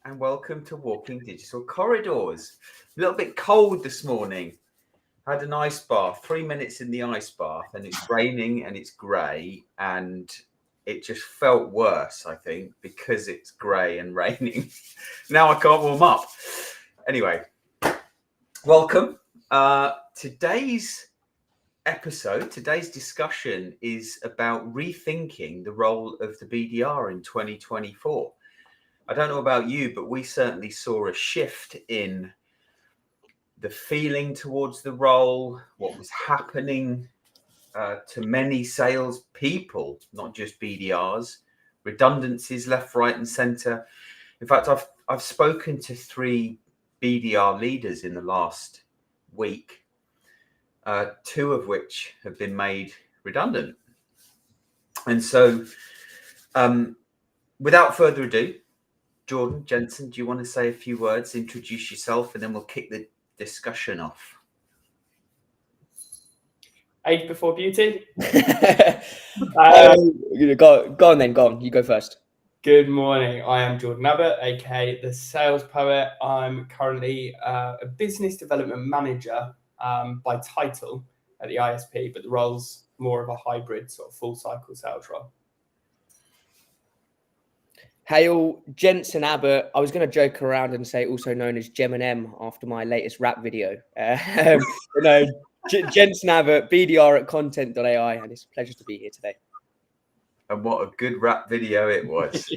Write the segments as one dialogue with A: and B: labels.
A: and welcome to Walking Digital Corridors. A little bit cold this morning. Had an ice bath, 3 minutes in the ice bath, and it's raining and it's grey, and it just felt worse, I think, because it's grey and raining. Now I can't warm up. Anyway, welcome. Today's discussion is about rethinking the role of the BDR in 2024. I don't know about you, but we certainly saw a shift in the feeling towards the role, what was happening to many sales people, not just BDRs, redundancies left, right, and centre. In fact, I've spoken to 3 BDR leaders in the last week, 2 of which have been made redundant. And so, without further ado, Jordan, Jensen, do you want to say a few words, introduce yourself, and then we'll kick the discussion off?
B: Age before beauty.
C: Go on. You go first.
B: Good morning. I am Jordan Abbott, aka the Sales Poet. I'm currently a business development manager by title at the ISP, but the role's more of a hybrid sort of full cycle sales role.
C: Hail, Jensen Abbott. I was going to joke around and say also known as Gem and M after my latest rap video. Jensen Abbott, BDR at content.ai, and it's a pleasure to be here today.
A: And what a good rap video it was.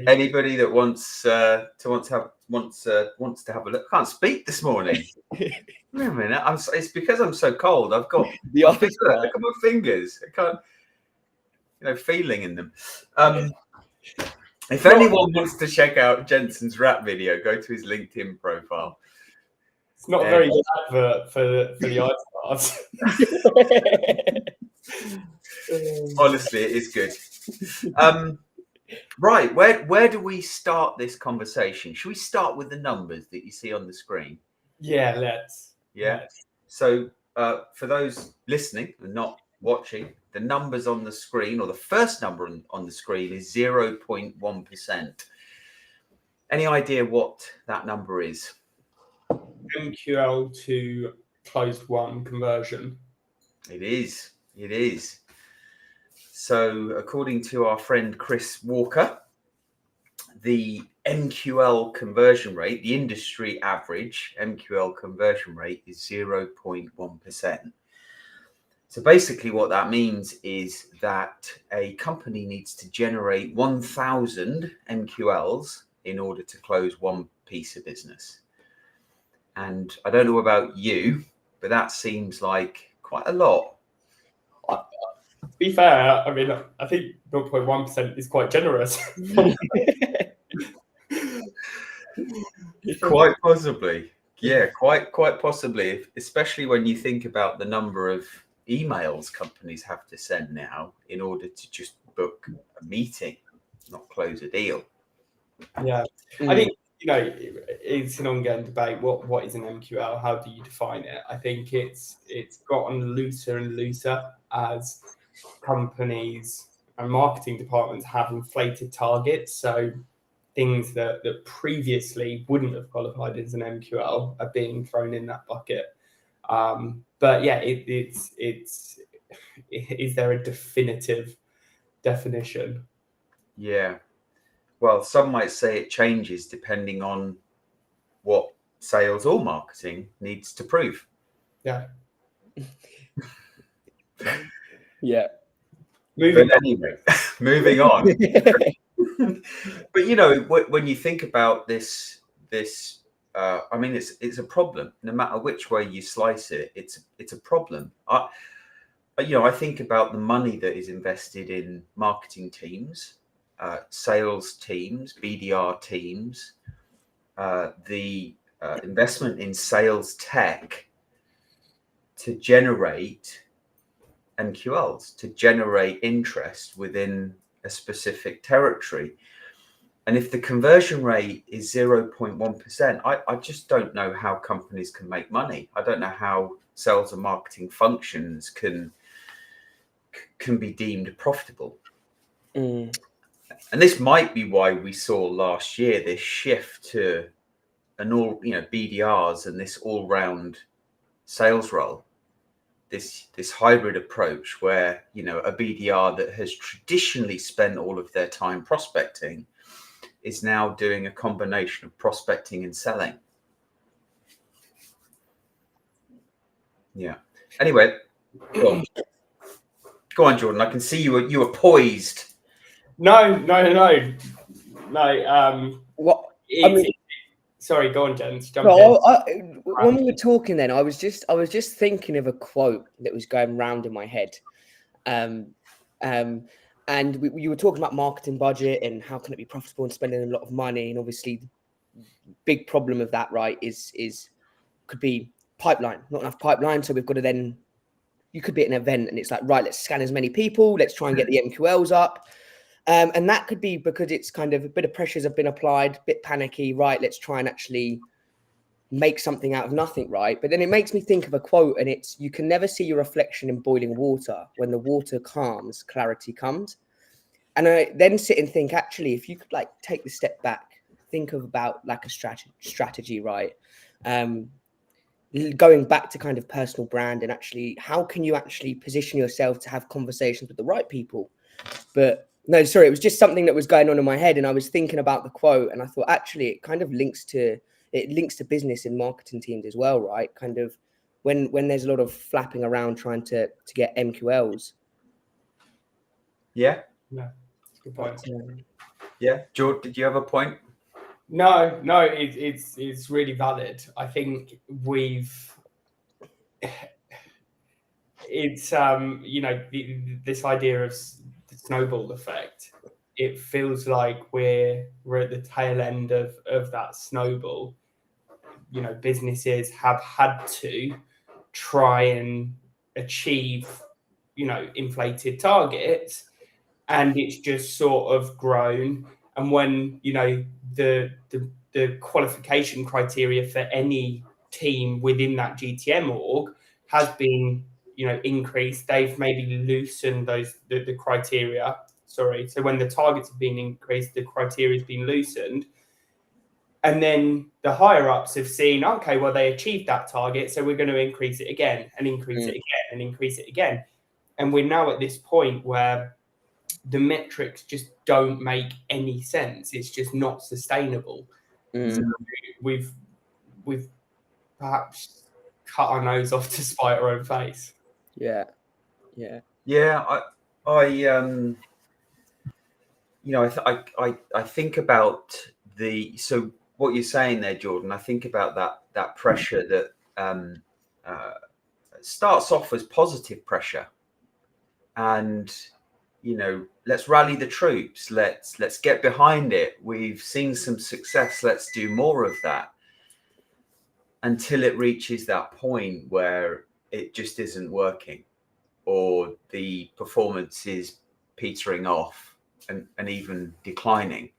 A: Anybody that wants to have a look, can't speak this morning. Wait a minute, it's because I'm so cold. I've got
C: the office.
A: Look at my fingers. I can't, feeling in them. If anyone wants to check out Jensen's rap video, go to his LinkedIn profile.
B: It's not a very good advert for the ice baths.
A: Honestly, it is good. Right, where do we start this conversation? Should we start with the numbers that you see on the screen?
B: Yeah, let's.
A: Yeah. So for those listening and not watching, the numbers on the screen, or the first number on the screen, is 0.1%. Any idea what that number is?
B: MQL to closed won conversion.
A: It is. So according to our friend Chris Walker, the MQL conversion rate, the industry average MQL conversion rate, is 0.1%. So basically what that means is that a company needs to generate 1,000 MQLs in order to close one piece of business. And I don't know about you, but that seems like quite a lot.
B: To be fair, I mean, I think 0.1% is quite generous.
A: Quite possibly. Yeah, quite possibly, especially when you think about the number of emails companies have to send now in order to just book a meeting, not close a deal.
B: Yeah, I think, it's an ongoing debate. What is an MQL? How do you define it? I think it's gotten looser and looser as companies and marketing departments have inflated targets. So things that previously wouldn't have qualified as an MQL are being thrown in that bucket. But yeah, is there a definitive definition?
A: Yeah. Well, some might say it changes depending on what sales or marketing needs to prove.
B: Yeah.
C: Yeah.
A: Moving on. But when you think about this, I mean, it's a problem. No matter which way you slice it, it's a problem. I think about the money that is invested in marketing teams, sales teams, BDR teams, the investment in sales tech to generate MQLs, to generate interest within a specific territory. And if the conversion rate is 0.1%, I just don't know how companies can make money. I don't know how sales and marketing functions can be deemed profitable. And this might be why we saw last year this shift to an all, BDRs and this all-round sales role, this hybrid approach where, a BDR that has traditionally spent all of their time prospecting is now doing a combination of prospecting and selling. Yeah. Anyway, go on, Jordan. I can see you were poised.
B: No.
C: What?
B: Sorry, go on, Jens.
C: When we were talking, then I was just thinking of a quote that was going round in my head, and you were talking about marketing budget and how can it be profitable and spending a lot of money, and obviously the big problem of that, right, could be pipeline, not enough pipeline. So we've got to then, you could be at an event and it's like, right, let's scan as many people, let's try and get the MQLs up. And that could be because it's kind of a bit of pressures have been applied, a bit panicky, right? Let's try and actually make something out of nothing, right? But then it makes me think of a quote, and it's, you can never see your reflection in boiling water. When the water calms, clarity comes. And I then sit and think, actually, if you could like take the step back, think of about like a strategy, right? Going back to kind of personal brand and actually, how can you actually position yourself to have conversations with the right people? But no, sorry, it was just something that was going on in my head, and I was thinking about the quote, and I thought actually it kind of links to business and marketing teams as well, right? Kind of when there's a lot of flapping around trying to get MQLs.
A: Yeah.
B: No, that's a good point.
A: Yeah, George, did you have a point?
B: No, it's really valid. I think it's this idea of the snowball effect. It feels like we're at the tail end of that snowball. Businesses have had to try and achieve, inflated targets, and it's just sort of grown. And when, the qualification criteria for any team within that GTM org has been, increased, they've maybe loosened the criteria. Sorry. So when the targets have been increased, the criteria has been loosened. And then the higher ups have seen, okay, well, they achieved that target, so we're going to increase it again and increase it again and increase it again. And we're now at this point where the metrics just don't make any sense. It's just not sustainable. So we've perhaps cut our nose off to spite our own face.
C: Yeah.
A: I think about so what you're saying there, Jordan. I think about that pressure that starts off as positive pressure, and let's rally the troops. Let's get behind it. We've seen some success. Let's do more of that, until it reaches that point where it just isn't working, or the performance is petering off and even declining.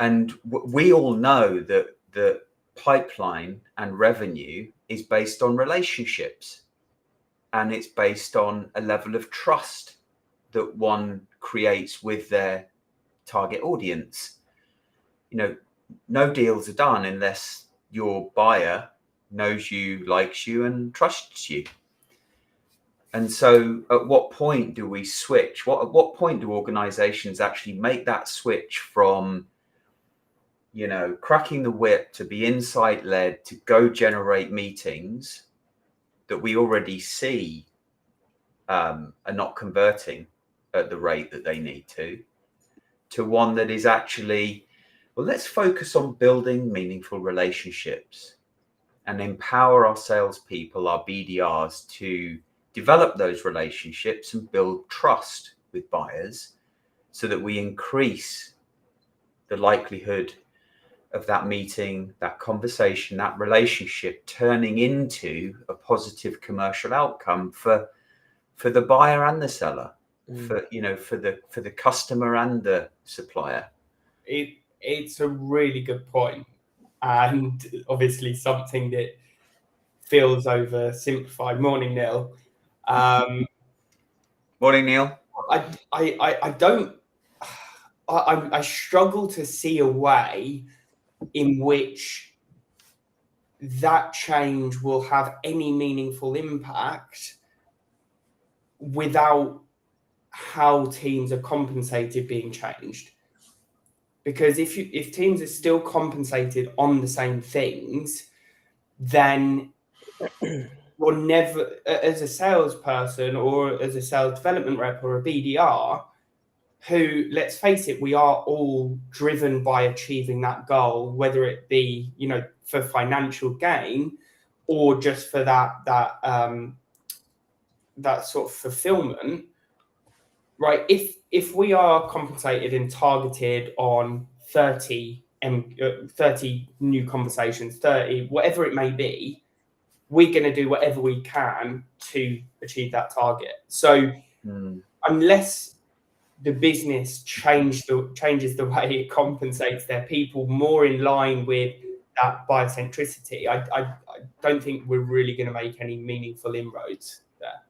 A: And we all know that the pipeline and revenue is based on relationships, and it's based on a level of trust that one creates with their target audience. No deals are done unless your buyer knows you, likes you, and trusts you. And so at what point do we switch? At what point do organizations actually make that switch from, cracking the whip to be insight led, to go generate meetings that we already see are not converting at the rate that they need to one that is actually, well, let's focus on building meaningful relationships and empower our salespeople, our BDRs, to develop those relationships and build trust with buyers, so that we increase the likelihood of that meeting, that conversation, that relationship turning into a positive commercial outcome for the buyer and the seller, for the customer and the supplier.
B: It's a really good point, and obviously something that feels oversimplified. Morning, Neil.
A: Morning, Neil.
B: I don't. I struggle to see a way in which that change will have any meaningful impact without how teams are compensated being changed. Because if teams are still compensated on the same things, then you're never, as a salesperson or as a sales development rep or a BDR, who, let's face it, we are all driven by achieving that goal, whether it be, you know, for financial gain or just for that sort of fulfillment, right? If we are compensated and targeted on 30 new conversations, 30, whatever it may be, we're going to do whatever we can to achieve that target. So unless the business changes the way it compensates their people more in line with that biocentricity, I don't think we're really going to make any meaningful inroads there.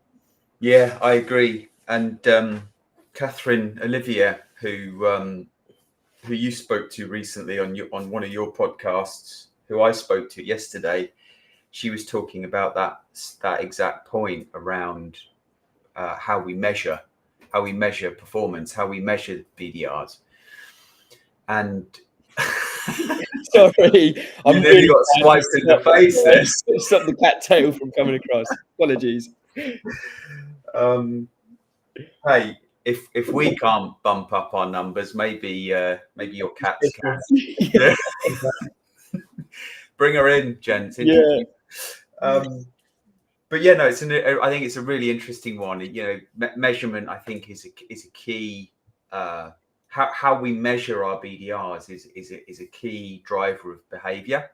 A: Yeah, I agree. And Catherine Olivier, who you spoke to recently on one of your podcasts, who I spoke to yesterday, she was talking about that exact point around how we measure performance, how we measure BDRs. And
C: sorry,
A: I'm really got swiped in the face there.
C: Stop the cat tail from coming across. Apologies.
A: Hey, if we can't bump up our numbers, maybe your cats can. Yeah. Bring her in, gents.
C: Yeah.
A: But yeah, no, I think it's a really interesting one. You know, measurement, I think, is a key. How we measure our BDRs is a key driver of behaviour.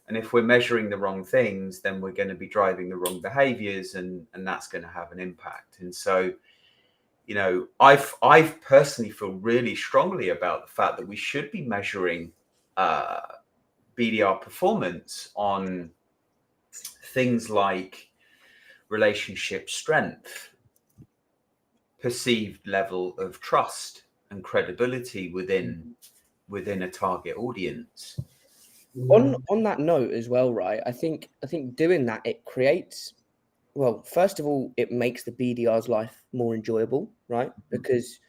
A: And if we're measuring the wrong things, then we're going to be driving the wrong behaviours, and that's going to have an impact. And so, you know, I've personally feel really strongly about the fact that we should be measuring BDR performance on things like relationship strength, perceived level of trust and credibility within a target audience.
C: On that note as well, right? I think doing that, it creates, well, first of all, it makes the BDR's life more enjoyable, right? Because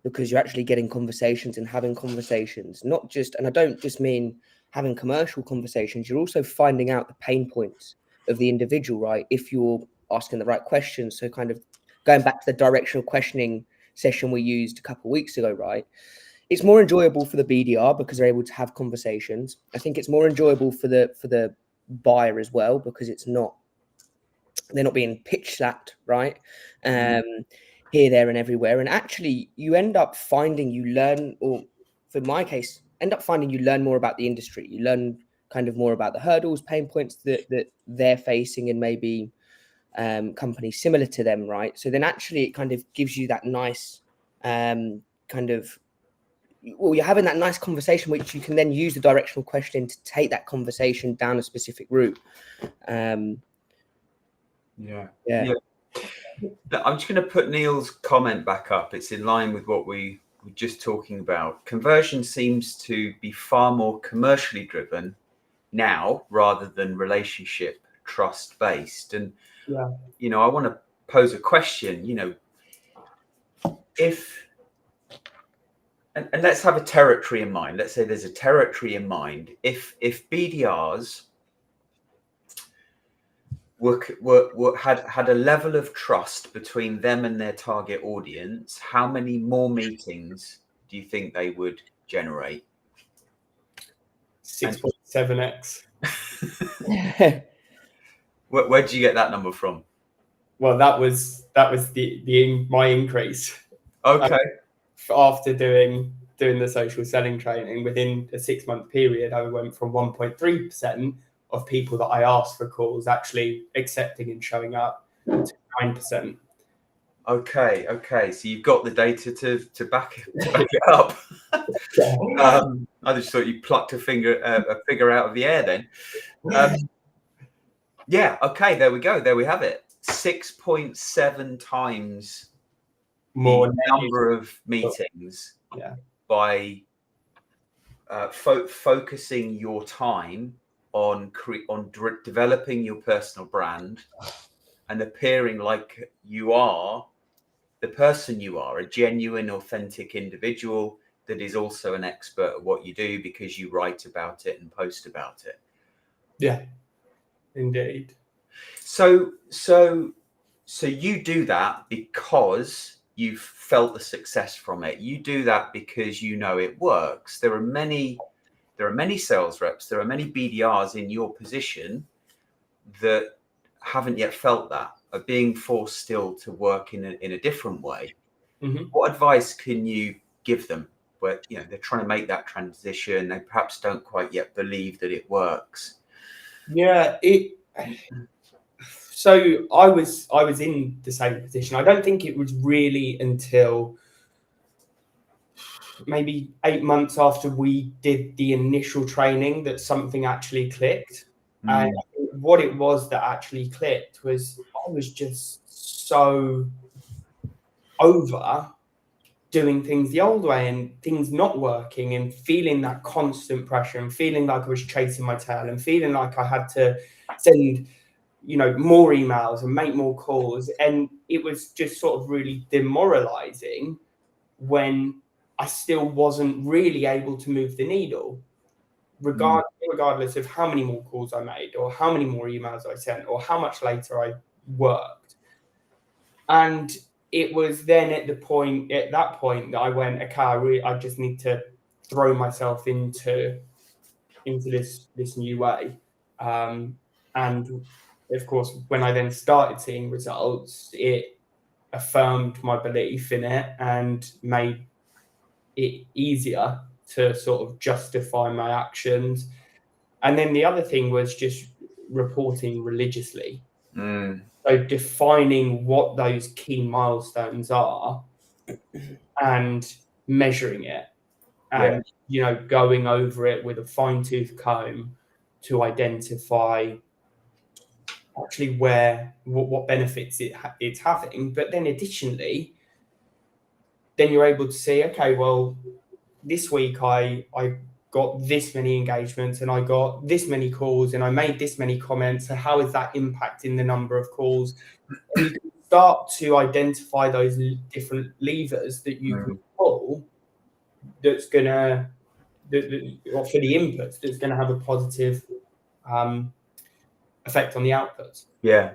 C: you're actually getting conversations and having conversations, not just, and I don't just mean having commercial conversations, you're also finding out the pain points of the individual, right? If you're asking the right questions. So kind of going back to the directional questioning session we used a couple of weeks ago, right? It's more enjoyable for the BDR because they're able to have conversations. I think it's more enjoyable for the buyer as well, because they're not being pitch slapped, right? Here, there, and everywhere. And actually, you end up finding you learn, or for my case, you learn more about the industry. You learn kind of more about the hurdles, pain points that they're facing, and maybe companies similar to them, right? So then actually it kind of gives you that nice you're having that nice conversation, which you can then use the directional questioning to take that conversation down a specific route.
A: Yeah. I'm just going to put Neil's comment back up. It's in line with what we were just talking about. Conversion seems to be far more commercially driven now rather than relationship trust based. And, you know, I want to pose a question, you know, and let's have a territory in mind. Let's say there's a territory in mind. If BDRs had a level of trust between them and their target audience, how many more meetings do you think they would generate?
B: 6.7x.
A: Where did you get that number from?
B: Well, that was my increase.
A: Okay.
B: After doing the social selling training, within a 6-month period, I went from 1.3% of people that I asked for calls actually accepting and showing up to 9%.
A: Okay. So you've got the data to back it up. I just thought you plucked a figure out of the air then. Yeah. Okay. There we go. There we have it. 6.7 times more number of meetings.
B: Yeah.
A: by focusing your time on developing your personal brand and appearing like you are the person you are, a genuine, authentic individual that is also an expert at what you do because you write about it and post about it.
B: Yeah, indeed.
A: So you do that because you've felt the success from it. You do that because you know it works. There are many sales reps, there are many BDRs in your position that haven't yet felt that, are being forced still to work in a different way.
B: Mm-hmm.
A: What advice can you give them where they're trying to make that transition? They perhaps don't quite yet believe that it works.
B: Yeah, so I was in the same position. I don't think it was really until maybe 8 months after we did the initial training that something actually clicked. And what it was that actually clicked was I was just so over doing things the old way and things not working and feeling that constant pressure and feeling like I was chasing my tail and feeling like I had to send more emails and make more calls. And it was just sort of really demoralizing when I still wasn't really able to move the needle, regardless of how many more calls I made or how many more emails I sent or how much later I worked. And it was then at that point that I went, okay, I just need to throw myself into this new way. And of course, when I then started seeing results, it affirmed my belief in it and made it easier to sort of justify my actions. And then the other thing was just reporting religiously. So defining what those key milestones are and measuring it and going over it with a fine-tooth comb to identify actually what benefits it's having. But then additionally, then you're able to see, okay, well, this week I got this many engagements and I got this many calls and I made this many comments. So how is that impacting the number of calls? And you can start to identify those different levers that you can pull that's going to, or for the inputs, that's going to have a positive effect on the outputs.
A: Yeah.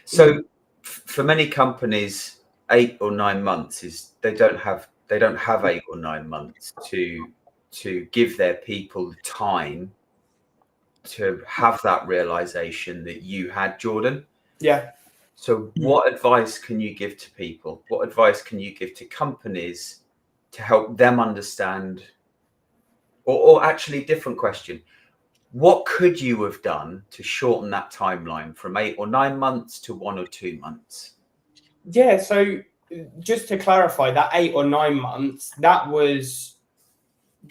A: So for many companies, 8 or 9 months is they don't have 8 or 9 months to give their people time to have that realization that you had, Jordan.
B: Yeah.
A: So what advice can you give to people? What advice can you give to companies to help them understand, or actually different question, what could you have done to shorten that timeline from 8 or 9 months to 1 or 2 months?
B: Yeah, so just to clarify, that 8 or 9 months, that was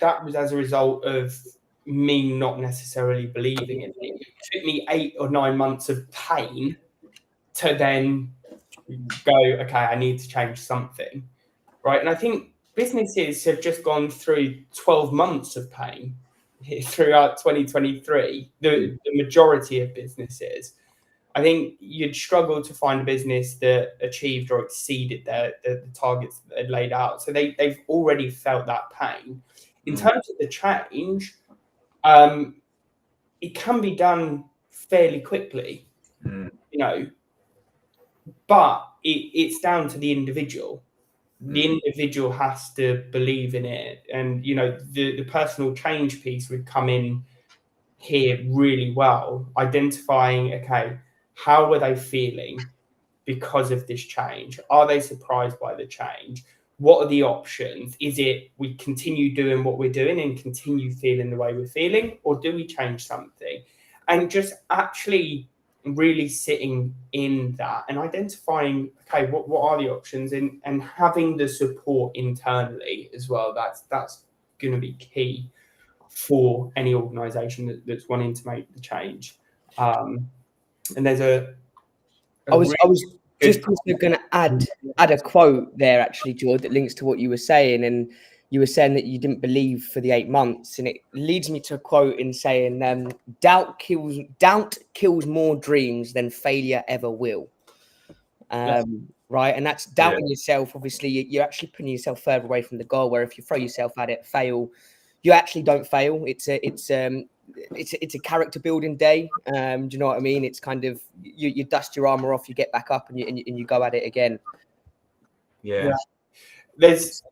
B: as a result of me not necessarily believing in it. It took me 8 or 9 months of pain to then go, okay, I need to change something, right? And I think businesses have just gone through 12 months of pain throughout 2023, the majority of businesses. I think you'd struggle to find a business that achieved or exceeded the targets that they'd laid out. So they've already felt that pain. In terms of the change, it can be done fairly quickly, but it's down to the individual. The individual has to believe in it. And, the personal change piece would come in here really well, identifying, okay, how are they feeling because of this change? Are they surprised by the change? What are the options? Is it we continue doing what we're doing and continue feeling the way we're feeling, or do we change something? And just actually really sitting in that and identifying, okay, what are the options, and having the support internally as well. That's going to be key for any organization that's wanting to make the change. And there's
C: I was just also going to add a quote there, actually, George, that links to what you were saying. And you were saying that you didn't believe for the 8 months, and it leads me to a quote in saying, doubt kills more dreams than failure ever will. Right, and that's doubting yourself. Obviously, you're actually putting yourself further away from the goal, where if you throw yourself at it, fail, you actually don't fail. It's a character building day. Do you know what I mean? It's kind of you dust your armor off, you get back up, and you go at it again.
A: Yeah.
B: There's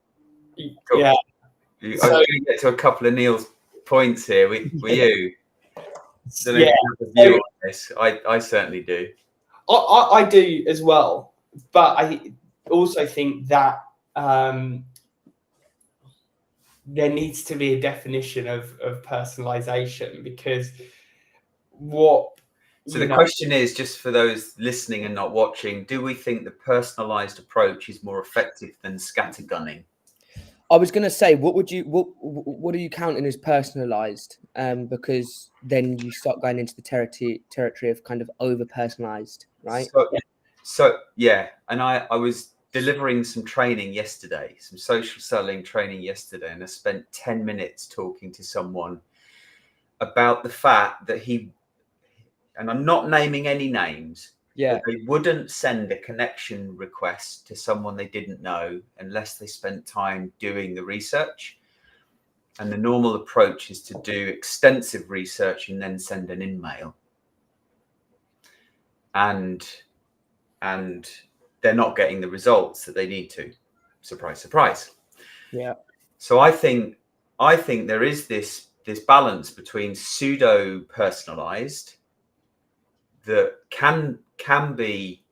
A: Cool.
B: yeah.
A: I'm going to get to a couple of Neil's points here. Were you? So
B: Yeah.
A: view on this. I certainly do.
B: I do as well, but I also think that there needs to be a definition of personalization, because
A: So the question is, just for those listening and not watching, do we think the personalized approach is more effective than scattergunning?
C: I was going to say, what are you counting as personalized? Because then you start going into the territory of kind of over personalized, right?
A: So yeah, and I was delivering some training yesterday, some social selling training yesterday, and I spent 10 minutes talking to someone about the fact that and I'm not naming any names, but they wouldn't send a connection request to someone they didn't know unless they spent time doing the research. And the normal approach is to do extensive research and then send an email. And they're not getting the results that they need to. Surprise, surprise.
C: Yeah.
A: So I think there is this balance between pseudo personalized that can be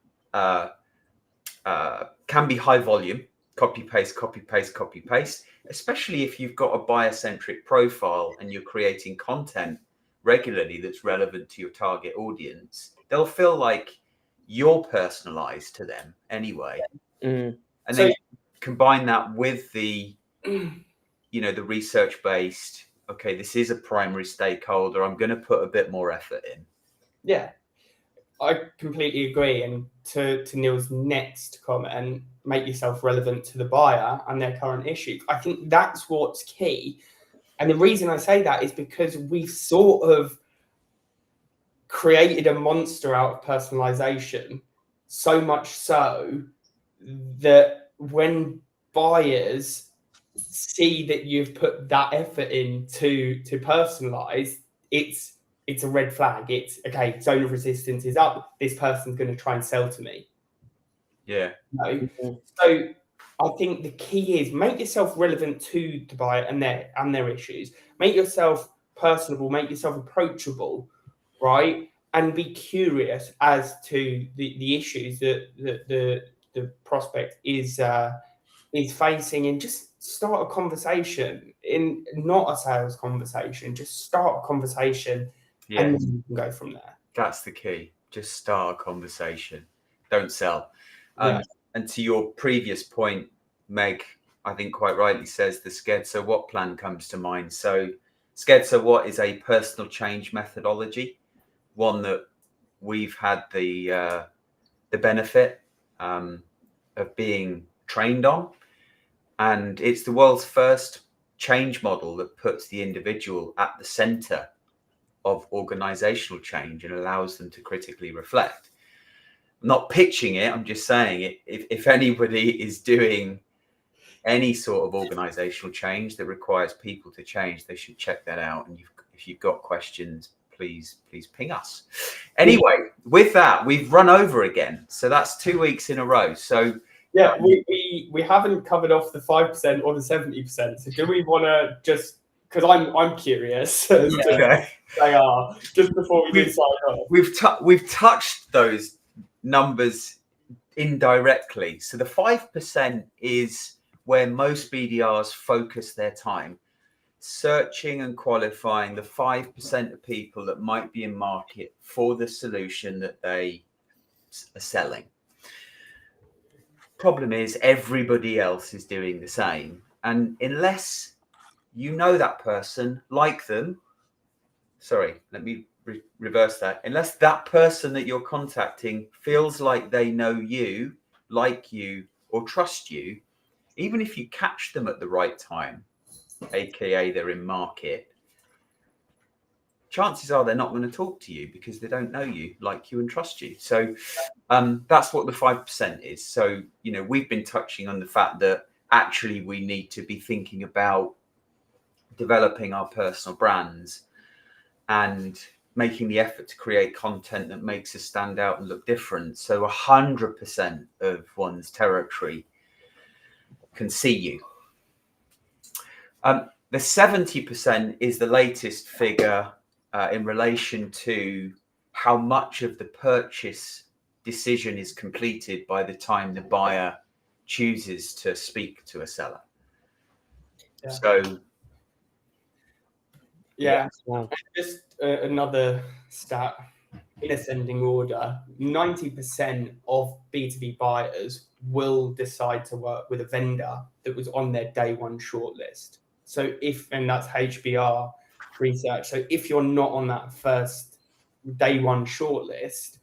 A: high volume, copy paste, especially if you've got a buyer-centric profile and you're creating content regularly that's relevant to your target audience. They'll feel like you're personalized to them anyway. And then combine that with the the research based, okay, this is a primary stakeholder, I'm going to put a bit more effort in.
B: Yeah, I completely agree. And to Neil's next comment, make yourself relevant to the buyer and their current issues. I think that's what's key. And the reason I say that is because we've sort of created a monster out of personalization, so much so that when buyers see that you've put that effort in to personalize, it's a red flag. It's okay, zone of resistance is up, this person's going to try and sell to me.
A: Yeah.
B: So I think the key is make yourself relevant to the buyer and their issues. Make yourself personable, make yourself approachable, right? And be curious as to the issues that the prospect is facing, and just start a conversation, in not a sales conversation. Just start a conversation, and then you can go from there.
A: That's the key. Just start a conversation. Don't sell. And to your previous point, Meg, I think quite rightly says the scared so what plan comes to mind. So scared so what is a personal change methodology, one that we've had the benefit of being trained on. And it's the world's first change model that puts the individual at the center of organizational change and allows them to critically reflect. I'm not pitching it, I'm just saying it. If anybody is doing any sort of organizational change that requires people to change, they should check that out. And if you've got questions, please ping us. Anyway, with that, we've run over again. So that's 2 weeks in a row. So
B: yeah, we haven't covered off the 5% or the 70%. So do we want to just, because I'm curious as to they are, just before we do sign off.
A: We've touched those numbers indirectly. So the 5% is where most BDRs focus their time, searching and qualifying the 5% of people that might be in market for the solution that they are selling. Problem is, everybody else is doing the same. And unless you know that person, like them, sorry, let me reverse that. Unless that person that you're contacting feels like they know you, like you, or trust you, even if you catch them at the right time, aka they're in market, chances are they're not going to talk to you because they don't know you, like you, and trust you. So that's what the 5% is. So, you know, we've been touching on the fact that actually we need to be thinking about developing our personal brands and making the effort to create content that makes us stand out and look different. So 100% of one's territory can see you. The 70% is the latest figure in relation to how much of the purchase decision is completed by the time the buyer chooses to speak to a seller.
B: Yeah.
A: So,
B: yeah.
C: Wow.
B: Just another stat in ascending order: 90% of B2B buyers will decide to work with a vendor that was on their day one shortlist. So and that's HBR research. So if you're not on that first day one shortlist,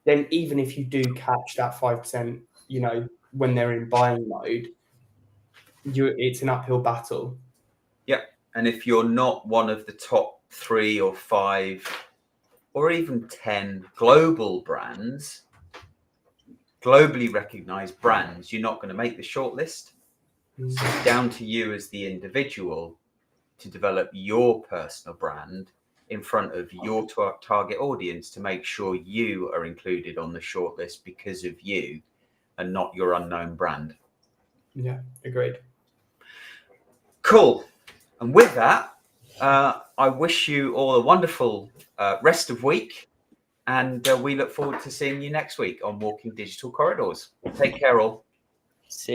B: then even if you do catch that 5%, you know, when they're in buying mode, it's an uphill battle.
A: yeah. And if you're not one of the top 3 or 5 or even 10 global brands, globally recognized brands, you're not going to make the shortlist. So it's down to you as the individual to develop your personal brand in front of your target audience to make sure you are included on the shortlist because of you and not your unknown brand.
B: Yeah, agreed.
A: Cool. And with that, I wish you all a wonderful rest of week, and we look forward to seeing you next week on Walking Digital Corridors. Take care all.
C: See